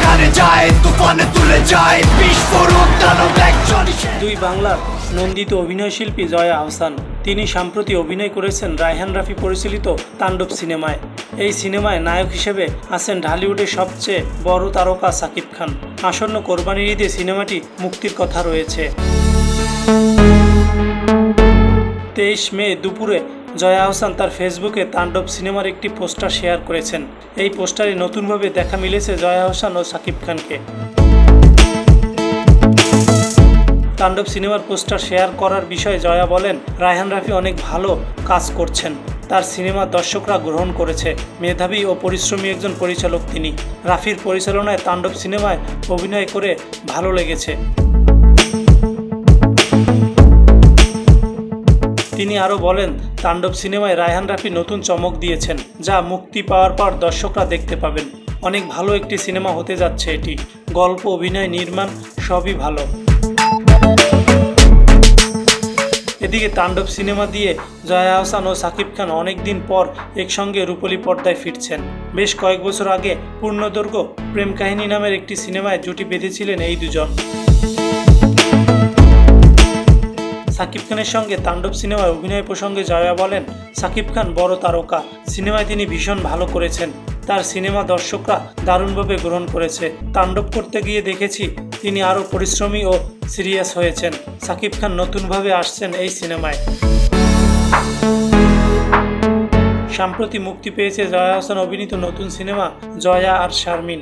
কানে যায় তুফানে তুলে যায় বিস্ফোরক দানব একজনই। দুই বাংলার নন্দিত অভিনয়শিল্পী জয়া আহসান, তিনি সম্প্রতি অভিনয় করেছেন রায়হান রাফি পরিচালিত তাণ্ডব সিনেমায়। এই সিনেমায় নায়ক হিসেবে আছেন ঢালিউডের সবচেয়ে বড় তারকা শাকিব খান। আসন্ন কোরবানির ঈদে সিনেমাটি মুক্তির কথা রয়েছে। 23 মে দুপুরে জয়া আহসান তার ফেসবুকে তাণ্ডব সিনেমার একটি পোস্টার শেয়ার করেছেন। এই পোস্টারে নতুনভাবে দেখা মিলেছে জয়া আহসান ও শাকিব খানকে। তাণ্ডব সিনেমার পোস্টার শেয়ার করার বিষয়ে জয়া বলেন, রায়হান রাফি অনেক ভালো কাজ করছেন, তার সিনেমা দর্শকরা গ্রহণ করেছে। মেধাবী ও পরিশ্রমী একজন পরিচালক তিনি। রাফির পরিচালনায় তাণ্ডব সিনেমায় অভিনয় করে ভালো লেগেছে। তিনি আরও বলেন, তাণ্ডব সিনেমায় রায়হান রাফি নতুন চমক দিয়েছেন, যা মুক্তি পাওয়ার পর দর্শকরা দেখতে পাবেন। অনেক ভালো একটি সিনেমা হতে যাচ্ছে এটি। গল্প, অভিনয়, নির্মাণ সবই ভালো। এদিকে তাণ্ডব সিনেমা দিয়ে জয়া আহসান ও শাকিব খান অনেকদিন পর একসঙ্গে রূপলী পর্দায় ফিরছেন। বেশ কয়েক বছর আগে পূর্ণদৈর্ঘ্য প্রেম কাহিনী নামের একটি সিনেমায় জুটি বেঁধেছিলেন এই দুজন। শাকিব খানের সঙ্গে তাণ্ডব সিনেমায় অভিনয় প্রসঙ্গে জয়া বলেন, শাকিব খান বড় তারকা, সিনেমায় তিনি ভীষণ ভালো করেছেন। তার সিনেমা দর্শকরা দারুণভাবে গ্রহণ করেছে। তাণ্ডব করতে গিয়ে দেখেছি তিনি আরও পরিশ্রমী ও সিরিয়াস হয়েছেন। শাকিব খান নতুনভাবে আসছেন এই সিনেমায়। সম্প্রতি মুক্তি পেয়েছে জয়া আহসান অভিনীত নতুন সিনেমা জয়া আর শারমিন।